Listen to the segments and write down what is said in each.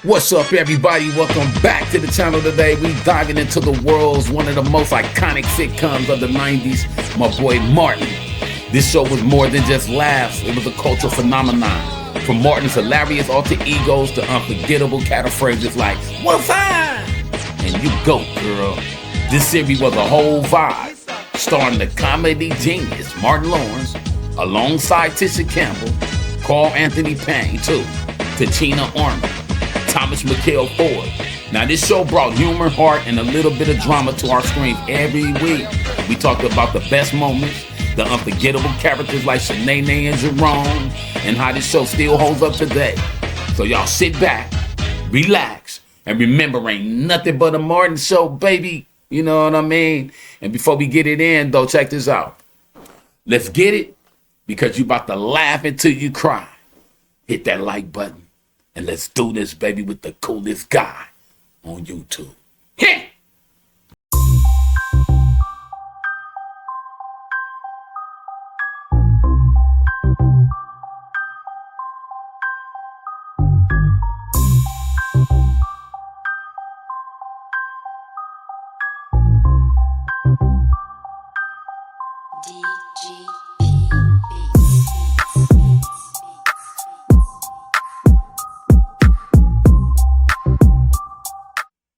What's up, everybody? Welcome back to the channel today. We diving into the world's one of the most iconic sitcoms of the 90s, my boy Martin. This show was more than just laughs. It was a cultural phenomenon. From Martin's hilarious alter egos to unforgettable catchphrases like, "We're fine!" and "You go, girl." This series was a whole vibe, starring the comedy genius Martin Lawrence, alongside Tisha Campbell, Carl Anthony Payne too, Tachina Arnold, Thomas McKell Ford. Now this show brought humor, heart, and a little bit of drama to our screens every week. We talked about the best moments, the unforgettable characters like Shanae and Jerome, and how this show still holds up today. So y'all sit back, relax, and remember, ain't nothing but a Martin show, baby. You know what I mean? And before we get it in, though, check this out. Let's get it, because you about to laugh until you cry. Hit that like button. And let's do this, baby, with the coolest guy on YouTube. Hit!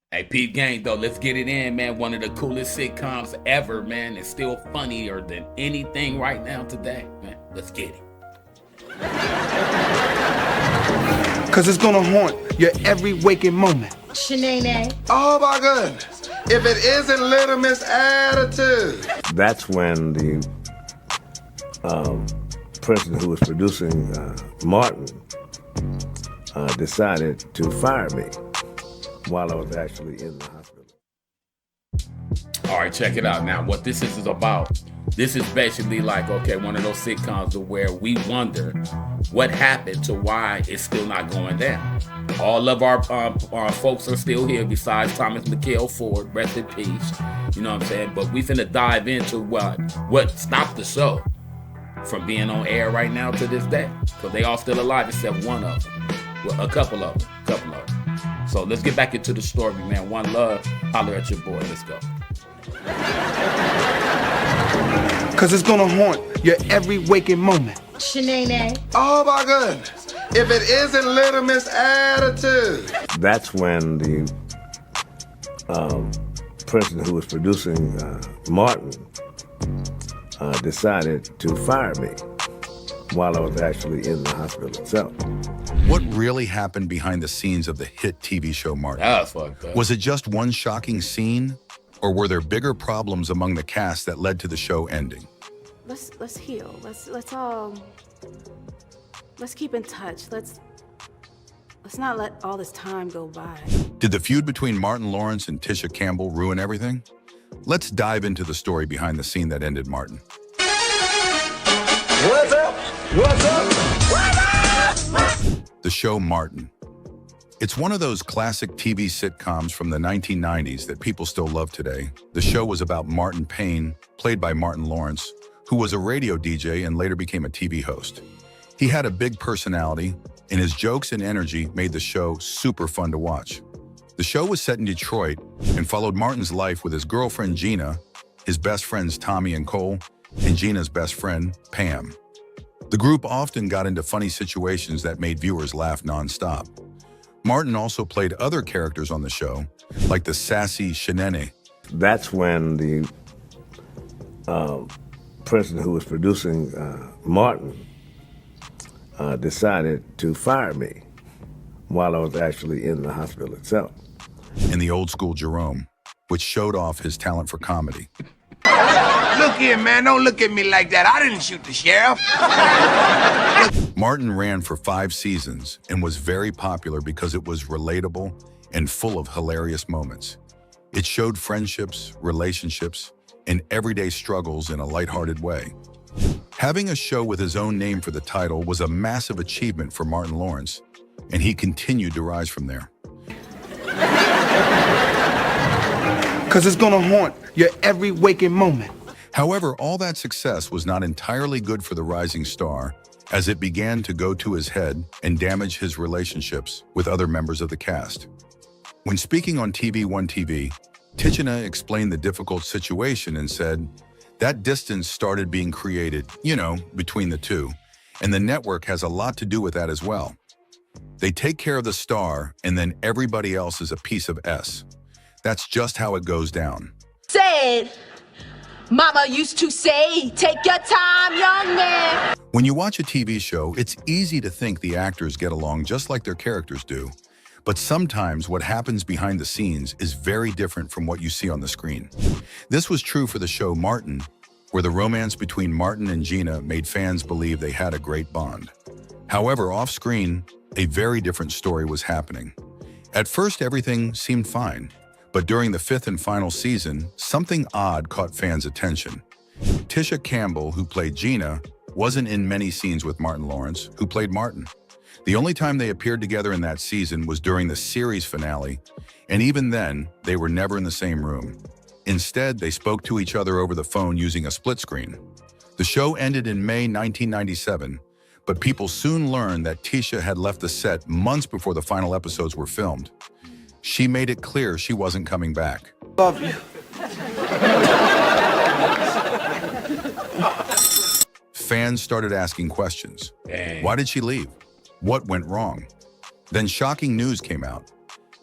Hey, Pete Gang, though, let's get it in, man. One of the coolest sitcoms ever, man. It's still funnier than anything right now today, man. Let's get it. Cause it's gonna haunt your every waking moment. Shanae. Oh my goodness. If it isn't Little Miss Attitude. That's when the person who was producing Martin decided to fire me while I was actually in the hospital. All right, check it out. Now, what this is about, this is basically like, okay, one of those sitcoms where we wonder what happened to why it's still not going down. All of our folks are still here besides Thomas McKell Ford, rest in peace. You know what I'm saying? But we finna dive into what stopped the show from being on air right now to this day. So they all still alive except one of them. Well, a couple of them. So let's get back into the story, man. One love, holler at your boy. Let's go. Cause it's gonna haunt your every waking moment. Shanae. Oh my goodness. If it isn't Little Miss Attitude. That's when the person who was producing Martin decided to fire me while I was actually in the hospital itself. What really happened behind the scenes of the hit TV show Martin? That was fucked up. Was it just one shocking scene, or were there bigger problems among the cast that led to the show ending? Let's heal. Let's keep in touch. Let's not let all this time go by. Did the feud between Martin Lawrence and Tisha Campbell ruin everything? Let's dive into the story behind the scene that ended Martin. What's up? What's up? The show Martin. It's one of those classic TV sitcoms from the 1990s that people still love today. The show was about Martin Payne, played by Martin Lawrence, who was a radio DJ and later became a TV host. He had a big personality, and his jokes and energy made the show super fun to watch. The show was set in Detroit and followed Martin's life with his girlfriend Gina, his best friends Tommy and Cole, and Gina's best friend, Pam. The group often got into funny situations that made viewers laugh nonstop. Martin also played other characters on the show, like the sassy Shanae. That's when the person who was producing Martin decided to fire me while I was actually in the hospital itself. And the old school Jerome, which showed off his talent for comedy. Look here, man. Don't look at me like that. I didn't shoot the sheriff. Martin ran for 5 seasons and was very popular because it was relatable and full of hilarious moments. It showed friendships, relationships, and everyday struggles in a lighthearted way. Having a show with his own name for the title was a massive achievement for Martin Lawrence, and he continued to rise from there. Cause it's gonna haunt your every waking moment. However, all that success was not entirely good for the rising star, as it began to go to his head and damage his relationships with other members of the cast. When speaking on TV1 TV, Tichina explained the difficult situation and said, that distance started being created, between the two, and the network has a lot to do with that as well. They take care of the star, and then everybody else is a piece of S. That's just how it goes down. Said, Mama used to say, take your time, young man. When you watch a TV show, it's easy to think the actors get along just like their characters do. But sometimes what happens behind the scenes is very different from what you see on the screen. This was true for the show Martin, where the romance between Martin and Gina made fans believe they had a great bond. However, off-screen, a very different story was happening. At first, everything seemed fine, but during the 5th and final season, something odd caught fans' attention. Tisha Campbell, who played Gina, wasn't in many scenes with Martin Lawrence, who played Martin. The only time they appeared together in that season was during the series finale, and even then, they were never in the same room. Instead, they spoke to each other over the phone using a split screen. The show ended in May 1997, but people soon learned that Tisha had left the set months before the final episodes were filmed. She made it clear she wasn't coming back. Love you. Fans started asking questions. Dang. Why did she leave? What went wrong? Then shocking news came out.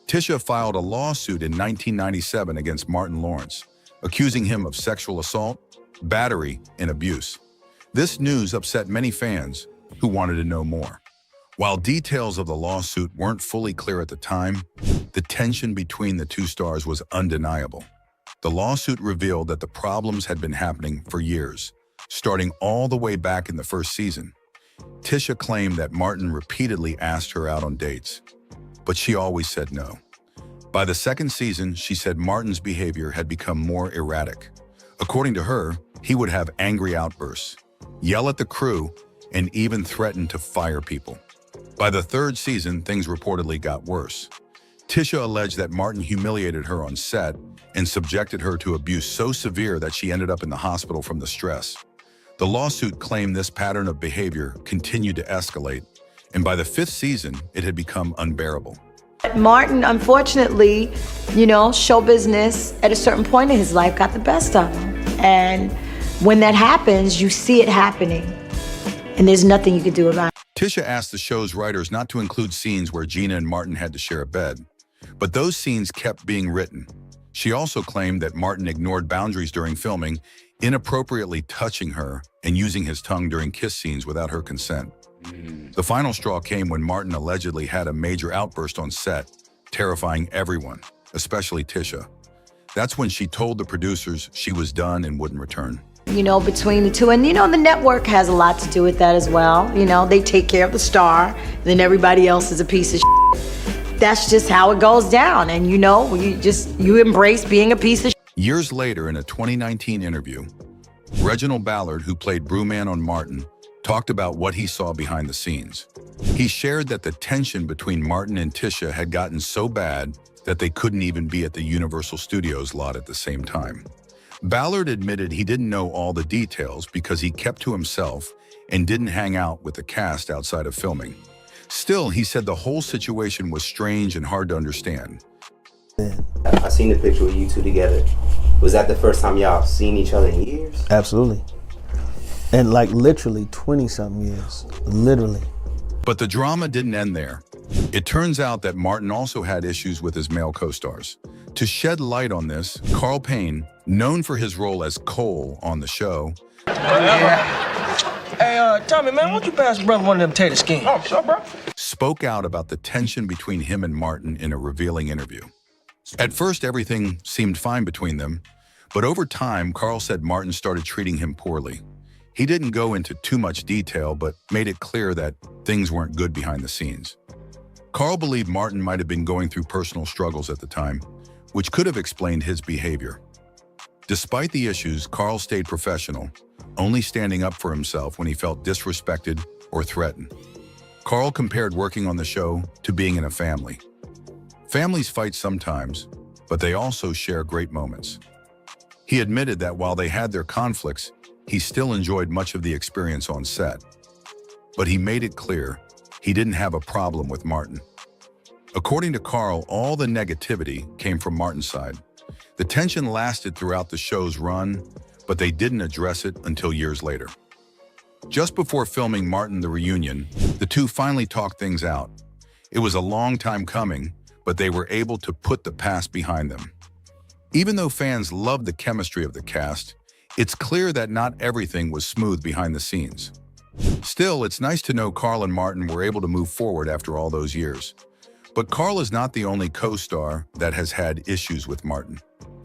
Tisha filed a lawsuit in 1997 against Martin Lawrence, accusing him of sexual assault, battery, and abuse. This news upset many fans who wanted to know more. While details of the lawsuit weren't fully clear at the time, the tension between the two stars was undeniable. The lawsuit revealed that the problems had been happening for years, starting all the way back in the first season. Tisha claimed that Martin repeatedly asked her out on dates, but she always said no. By the second season, she said Martin's behavior had become more erratic. According to her, he would have angry outbursts, yell at the crew, and even threaten to fire people. By the third season, things reportedly got worse. Tisha alleged that Martin humiliated her on set and subjected her to abuse so severe that she ended up in the hospital from the stress. The lawsuit claimed this pattern of behavior continued to escalate, and by the 5th season, it had become unbearable. Martin, unfortunately, show business at a certain point in his life got the best of him. And when that happens, you see it happening, and there's nothing you can do about it. Tisha asked the show's writers not to include scenes where Gina and Martin had to share a bed, but those scenes kept being written. She also claimed that Martin ignored boundaries during filming, inappropriately touching her and using his tongue during kiss scenes without her consent. The final straw came when Martin allegedly had a major outburst on set, terrifying everyone, especially Tisha. That's when she told the producers she was done and wouldn't return. Between the two, and the network has a lot to do with that as well. They take care of the star, then everybody else is a piece of shit. That's just how it goes down, and you embrace being a piece of shit. Years later, in a 2019 interview, Reginald Ballard, who played Brewman on Martin, talked about what he saw behind the scenes. He shared that the tension between Martin and Tisha had gotten so bad that they couldn't even be at the Universal Studios lot at the same time. Ballard admitted he didn't know all the details because he kept to himself and didn't hang out with the cast outside of filming. Still, he said the whole situation was strange and hard to understand. I seen the picture with you two together. Was that the first time y'all seen each other in years? Absolutely. And literally 20-something years, literally. But the drama didn't end there. It turns out that Martin also had issues with his male co-stars. To shed light on this, Carl Payne, known for his role as Cole on the show, Hey, Tommy, man, why don't you pass brother one of them tater skins? Oh, sure, bro. spoke out about the tension between him and Martin in a revealing interview. At first, everything seemed fine between them, but over time, Carl said Martin started treating him poorly. He didn't go into too much detail, but made it clear that things weren't good behind the scenes. Carl believed Martin might have been going through personal struggles at the time, which could have explained his behavior. Despite the issues, Carl stayed professional, only standing up for himself when he felt disrespected or threatened. Carl compared working on the show to being in a family. Families fight sometimes, but they also share great moments. He admitted that while they had their conflicts, he still enjoyed much of the experience on set. but he made it clear he didn't have a problem with Martin. According to Carl, all the negativity came from Martin's side. The tension lasted throughout the show's run, but they didn't address it until years later. Just before filming Martin the Reunion, the two finally talked things out. It was a long time coming, but they were able to put the past behind them. Even though fans loved the chemistry of the cast, it's clear that not everything was smooth behind the scenes. Still, it's nice to know Carl and Martin were able to move forward after all those years. But Carl is not the only co-star that has had issues with Martin.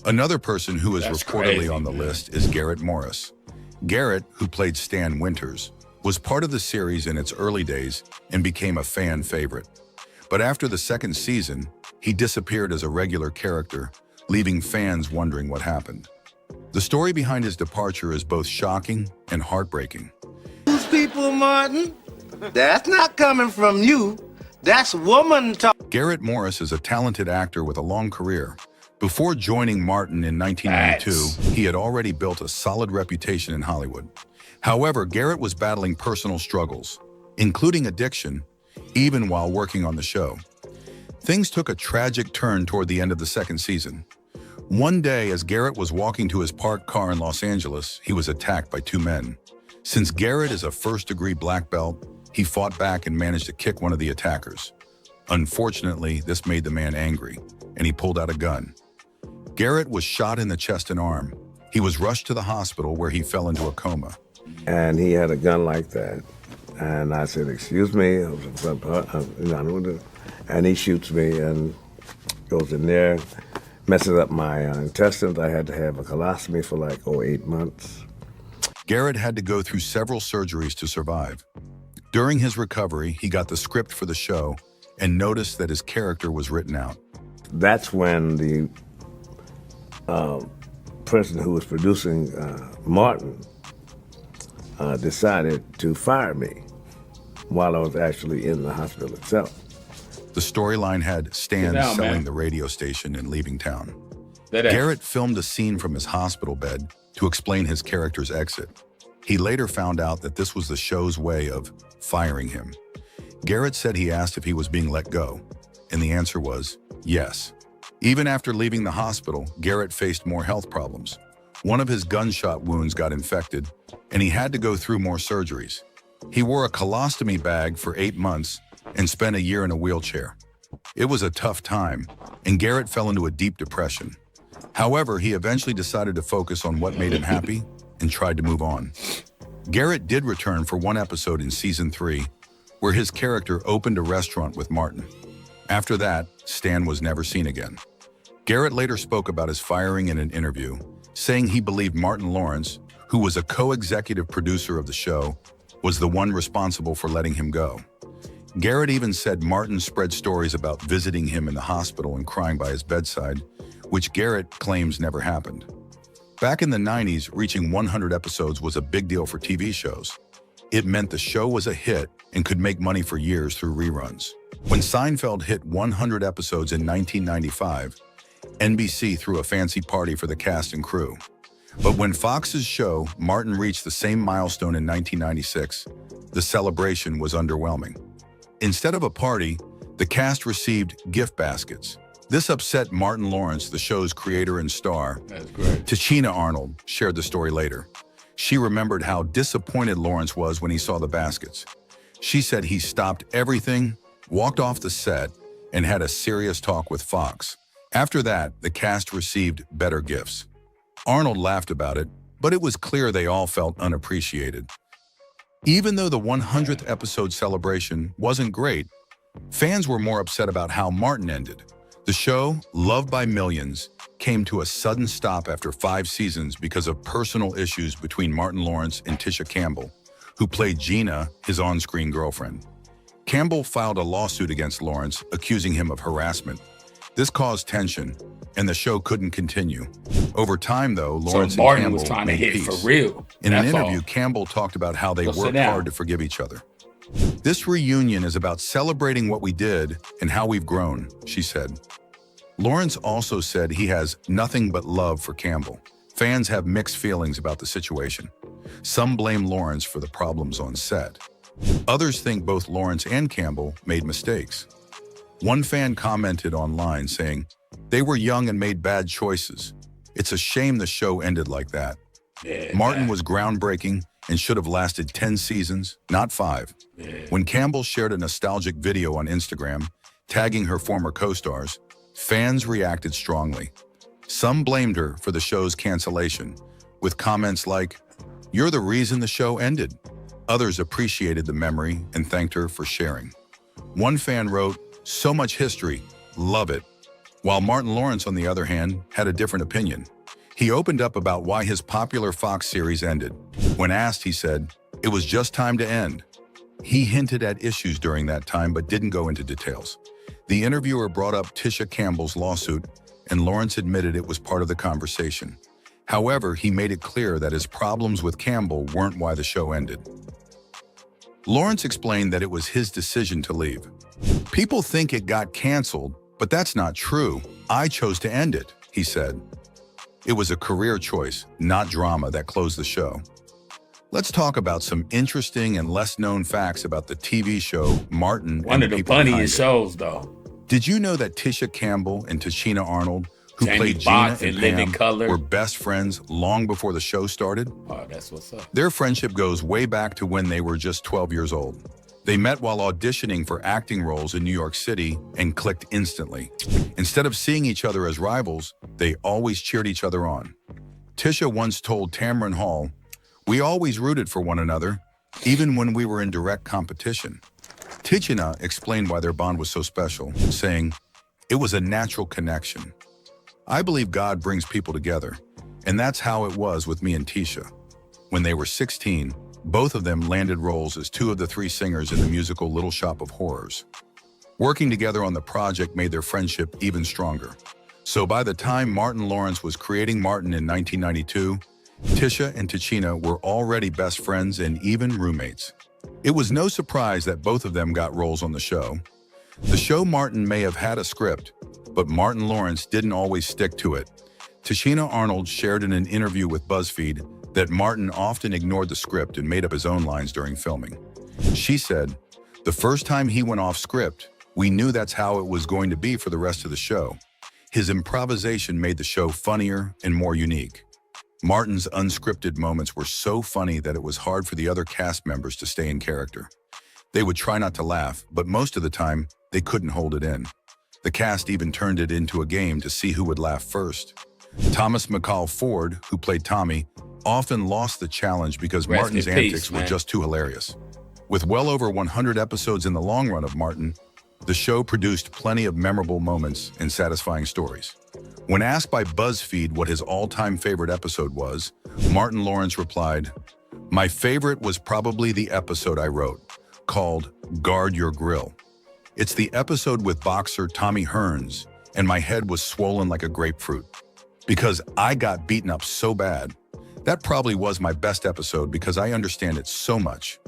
Another person who is reportedly on the list is Garrett Morris. Garrett, who played Stan Winters, was part of the series in its early days and became a fan favorite. But after the second season, he disappeared as a regular character, leaving fans wondering what happened. The story behind his departure is both shocking and heartbreaking. Those people, Martin, that's not coming from you. That's woman talk. Garrett Morris is a talented actor with a long career. Before joining Martin in 1992, he had already built a solid reputation in Hollywood. However, Garrett was battling personal struggles, including addiction, even while working on the show. Things took a tragic turn toward the end of the second season. One day, as Garrett was walking to his parked car in Los Angeles, he was attacked by two men. Since Garrett is a first-degree black belt, he fought back and managed to kick one of the attackers. Unfortunately, this made the man angry, and he pulled out a gun. Garrett was shot in the chest and arm. He was rushed to the hospital where he fell into a coma. And he had a gun like that. And I said, excuse me, and he shoots me and goes in there, messes up my intestines. I had to have a colostomy for like, 8 months. Garrett had to go through several surgeries to survive. During his recovery, he got the script for the show and noticed that his character was written out. That's when the person who was producing Martin decided to fire me while I was actually in the hospital itself. The storyline had Stan selling the radio station and leaving town. Garrett filmed a scene from his hospital bed to explain his character's exit. He later found out that this was the show's way of firing him. Garrett said he asked if he was being let go, and the answer was yes. Even after leaving the hospital, Garrett faced more health problems. One of his gunshot wounds got infected, and he had to go through more surgeries. He wore a colostomy bag for 8 months and spent a year in a wheelchair. It was a tough time, and Garrett fell into a deep depression. However, he eventually decided to focus on what made him happy and tried to move on. Garrett did return for one episode in season 3, where his character opened a restaurant with Martin. After that, Stan was never seen again. Garrett later spoke about his firing in an interview, saying he believed Martin Lawrence, who was a co-executive producer of the show, was the one responsible for letting him go. Garrett even said Martin spread stories about visiting him in the hospital and crying by his bedside, which Garrett claims never happened. Back in the 90s, reaching 100 episodes was a big deal for TV shows. It meant the show was a hit and could make money for years through reruns. When Seinfeld hit 100 episodes in 1995, NBC threw a fancy party for the cast and crew. But when Fox's show, Martin, reached the same milestone in 1996, the celebration was underwhelming. Instead of a party, the cast received gift baskets. This upset Martin Lawrence, the show's creator and star. That's great. Tachina Arnold shared the story later. She remembered how disappointed Lawrence was when he saw the baskets. She said he stopped everything, walked off the set, and had a serious talk with Fox. After that, the cast received better gifts. Arnold laughed about it, but it was clear they all felt unappreciated. Even though the 100th episode celebration wasn't great, fans were more upset about how Martin ended. The show, loved by millions, came to a sudden stop after 5 seasons because of personal issues between Martin Lawrence and Tisha Campbell, who played Gina, his on-screen girlfriend. Campbell filed a lawsuit against Lawrence, accusing him of harassment. This caused tension, and the show couldn't continue. Over time, though, Lawrence and Martin Campbell was trying to made hit peace. for real. In an That's interview, all. Campbell talked about how they Go sit worked down. hard to forgive each other. This reunion is about celebrating what we did and how we've grown, she said. Lawrence also said he has nothing but love for Campbell. Fans have mixed feelings about the situation. Some blame Lawrence for the problems on set, Others think both Lawrence and Campbell made mistakes. One fan commented online saying, "They were young and made bad choices. It's a shame the show ended like that." Yeah, Martin was groundbreaking and should have lasted 10 seasons, not 5. Yeah. When Campbell shared a nostalgic video on Instagram, tagging her former co-stars, fans reacted strongly. Some blamed her for the show's cancellation, with comments like, "You're the reason the show ended." Others appreciated the memory and thanked her for sharing. One fan wrote, "So much history, love it." While Martin Lawrence, on the other hand, had a different opinion. He opened up about why his popular Fox series ended. When asked, he said, "It was just time to end." He hinted at issues during that time but didn't go into details. The interviewer brought up Tisha Campbell's lawsuit, and Lawrence admitted it was part of the conversation. However, he made it clear that his problems with Campbell weren't why the show ended. Lawrence explained that it was his decision to leave. "People think it got canceled, but that's not true. I chose to end it," he said. It was a career choice, not drama, that closed the show. Let's talk about some interesting and less-known facts about the TV show Martin. One of the funniest shows, though. Did you know that Tisha Campbell and Tashina Arnold, who Jamie played Foxx Gina and and Living Pam, Color, were best friends long before the show started? Oh, that's what's up. Their friendship goes way back to when they were just 12 years old. They met while auditioning for acting roles in New York City and clicked instantly. Instead of seeing each other as rivals, they always cheered each other on. Tisha once told Tamron Hall, "We always rooted for one another, even when we were in direct competition." Tashina explained why their bond was so special, saying, "It was a natural connection. I believe God brings people together, and that's how it was with me and Tisha." When they were 16, both of them landed roles as 2 of the 3 singers in the musical Little Shop of Horrors. Working together on the project made their friendship even stronger. So by the time Martin Lawrence was creating Martin in 1992, Tisha and Tashina were already best friends and even roommates. It was no surprise that both of them got roles on the show. The show Martin may have had a script, but Martin Lawrence didn't always stick to it. Tashina Arnold shared in an interview with BuzzFeed that Martin often ignored the script and made up his own lines during filming. She said, "The first time he went off script, we knew that's how it was going to be for the rest of the show. His improvisation made the show funnier and more unique." Martin's unscripted moments were so funny that it was hard for the other cast members to stay in character. They would try not to laugh, but most of the time, they couldn't hold it in. The cast even turned it into a game to see who would laugh first. Thomas McCall Ford, who played Tommy, often lost the challenge because Martin's antics were just too hilarious. With well over 100 episodes in the long run of Martin, the show produced plenty of memorable moments and satisfying stories. When asked by BuzzFeed what his all-time favorite episode was, Martin Lawrence replied, "My favorite was probably the episode I wrote, called Guard Your Grill. It's the episode with boxer Tommy Hearns, and my head was swollen like a grapefruit. Because I got beaten up so bad. That probably was my best episode because I understand it so much."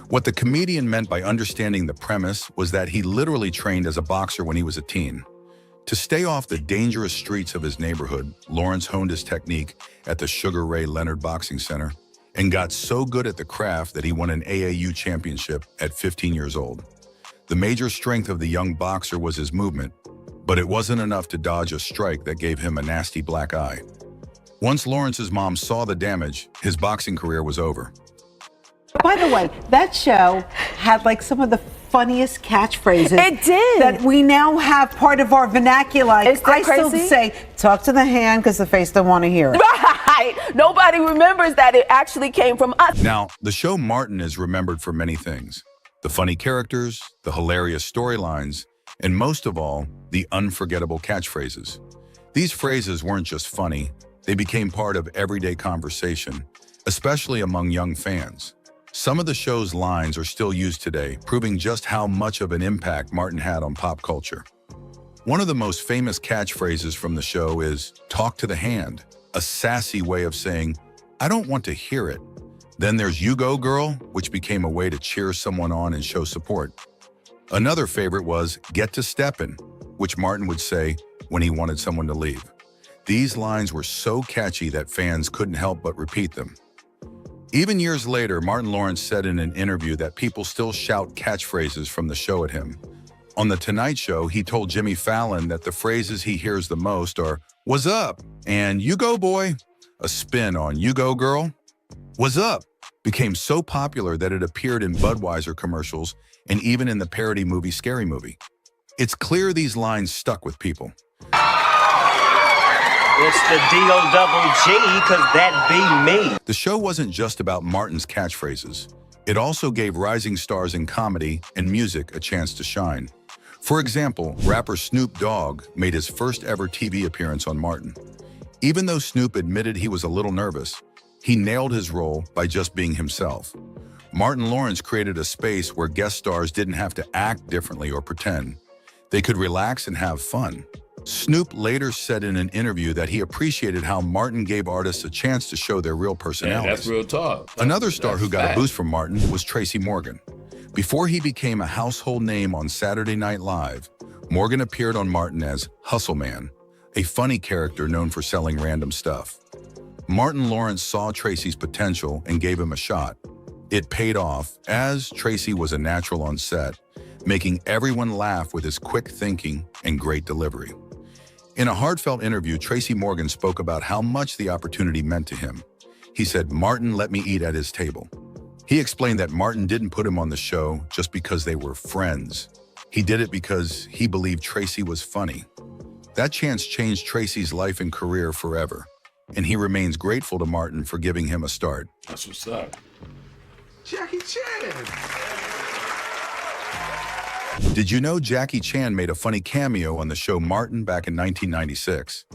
What the comedian meant by understanding the premise was that he literally trained as a boxer when he was a teen. To stay off the dangerous streets of his neighborhood, Lawrence honed his technique at the Sugar Ray Leonard Boxing Center and got so good at the craft that he won an AAU championship at 15 years old. The major strength of the young boxer was his movement, but it wasn't enough to dodge a strike that gave him a nasty black eye. Once Lawrence's mom saw the damage, his boxing career was over. By the way, that show had like some of the funniest catchphrases. It did. That we now have part of our vernacular. Isn't that I still crazy? say, talk to the hand because the face don't want to hear it. Right. Nobody remembers that it actually came from us. Now, the show Martin is remembered for many things. The funny characters, the hilarious storylines, and most of all, the unforgettable catchphrases. These phrases weren't just funny, they became part of everyday conversation, especially among young fans. Some of the show's lines are still used today, proving just how much of an impact Martin had on pop culture. One of the most famous catchphrases from the show is, "Talk to the hand," a sassy way of saying, "I don't want to hear it." Then there's "You go, girl," which became a way to cheer someone on and show support. Another favorite was "Get to steppin'," which Martin would say when he wanted someone to leave. These lines were so catchy that fans couldn't help but repeat them. Even years later, Martin Lawrence said in an interview that people still shout catchphrases from the show at him. On The Tonight Show, he told Jimmy Fallon that the phrases he hears the most are, "What's up?" and "You go, boy." A spin on "You go, girl." "What's up?" became so popular that it appeared in Budweiser commercials and even in the parody movie Scary Movie. It's clear these lines stuck with people. It's the D-O-double-G, cause that be me. The show wasn't just about Martin's catchphrases. It also gave rising stars in comedy and music a chance to shine. For example, rapper Snoop Dogg made his first ever TV appearance on Martin. Even though Snoop admitted he was a little nervous, he nailed his role by just being himself. Martin Lawrence created a space where guest stars didn't have to act differently or pretend. They could relax and have fun. Snoop later said in an interview that he appreciated how Martin gave artists a chance to show their real personalities. Yeah, that's real talk. Another star who got a boost from Martin was Tracy Morgan. Before he became a household name on Saturday Night Live, Morgan appeared on Martin as Hustle Man, a funny character known for selling random stuff. Martin Lawrence saw Tracy's potential and gave him a shot. It paid off, as Tracy was a natural on set, making everyone laugh with his quick thinking and great delivery. In a heartfelt interview, Tracy Morgan spoke about how much the opportunity meant to him. He said, "Martin let me eat at his table." He explained that Martin didn't put him on the show just because they were friends. He did it because he believed Tracy was funny. That chance changed Tracy's life and career forever, and he remains grateful to Martin for giving him a start. That's what's up. Jackie Chan. Did you know Jackie Chan made a funny cameo on the show Martin back in 1996?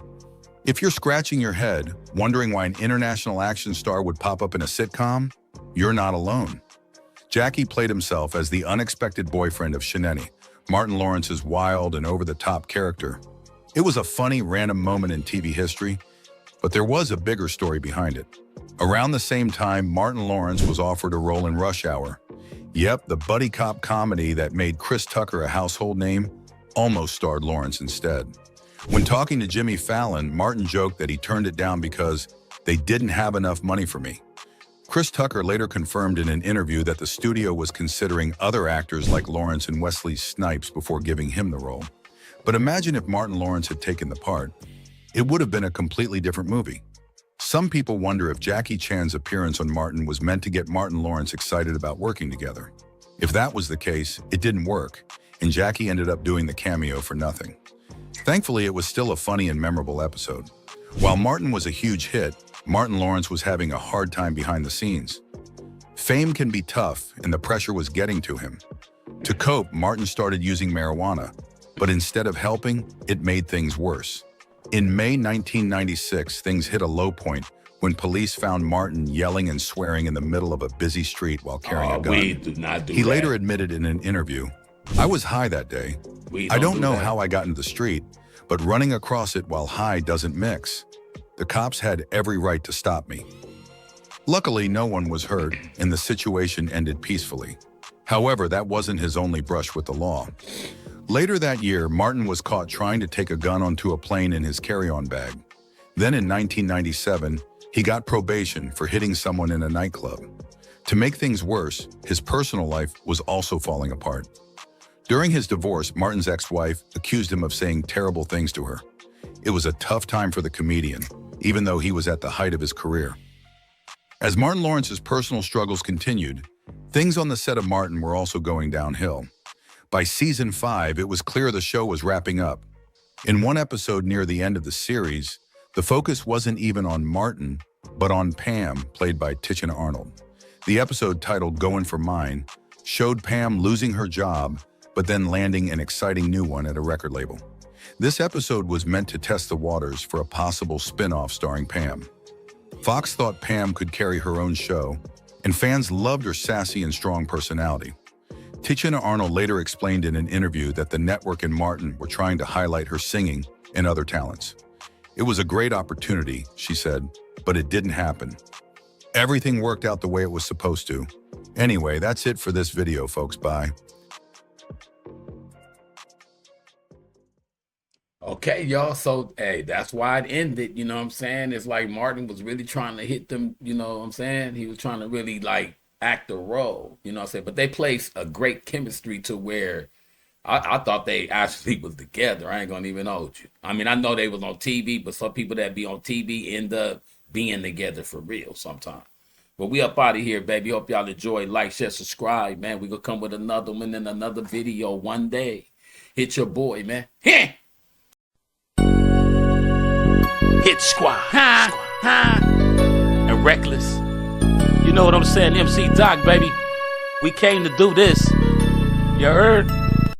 If you're scratching your head, wondering why an international action star would pop up in a sitcom, you're not alone. Jackie played himself as the unexpected boyfriend of Shenenny, Martin Lawrence's wild and over-the-top character. It was a funny, random moment in TV history, but there was a bigger story behind it. Around the same time, Martin Lawrence was offered a role in Rush Hour. Yep, the buddy cop comedy that made Chris Tucker a household name almost starred Lawrence instead. When talking to Jimmy Fallon, Martin joked that he turned it down because they didn't have enough money for me. Chris Tucker later confirmed in an interview that the studio was considering other actors like Lawrence and Wesley Snipes before giving him the role. But imagine if Martin Lawrence had taken the part. It would have been a completely different movie. Some people wonder if Jackie Chan's appearance on Martin was meant to get Martin Lawrence excited about working together. If that was the case, it didn't work, and Jackie ended up doing the cameo for nothing. Thankfully, it was still a funny and memorable episode. While Martin was a huge hit, Martin Lawrence was having a hard time behind the scenes. Fame can be tough, and the pressure was getting to him. To cope, Martin started using marijuana, but instead of helping, it made things worse. In May 1996, things hit a low point when police found Martin yelling and swearing in the middle of a busy street while carrying a gun. We do not do He that. later admitted in an interview, "I was high that day. I don't know how I got into the street, but running across it while high doesn't mix. The cops had every right to stop me." Luckily, no one was hurt, and the situation ended peacefully. However, that wasn't his only brush with the law. Later that year, Martin was caught trying to take a gun onto a plane in his carry-on bag. Then in 1997, he got probation for hitting someone in a nightclub. To make things worse, his personal life was also falling apart. During his divorce, Martin's ex-wife accused him of saying terrible things to her. It was a tough time for the comedian, even though he was at the height of his career. As Martin Lawrence's personal struggles continued, things on the set of Martin were also going downhill. By season 5, it was clear the show was wrapping up. In one episode near the end of the series, the focus wasn't even on Martin, but on Pam, played by Tichina Arnold. The episode, titled "Going for Mine," showed Pam losing her job, but then landing an exciting new one at a record label. This episode was meant to test the waters for a possible spin-off starring Pam. Fox thought Pam could carry her own show, and fans loved her sassy and strong personality. Tichina Arnold later explained in an interview that the network and Martin were trying to highlight her singing and other talents. "It was a great opportunity," she said, "but it didn't happen. Everything worked out the way it was supposed to." Anyway, that's it for this video, folks. Bye. Okay, y'all. So, hey, that's why it ended. You know what I'm saying? It's like Martin was really trying to hit them. You know what I'm saying? He was trying to really like act a role. You know what I'm saying? But they placed a great chemistry to where I thought they actually was together. I ain't gonna even hold you. I mean, I know they was on TV, but some people that be on TV end up being together for real sometimes. But we up out of here, baby. Hope y'all enjoy. Like, share, subscribe, man. We gonna come with another one in another video one day. Hit your boy, man. Hit Squad. And Reckless. You know what I'm saying? MCDOK, baby. We came to do this. You heard?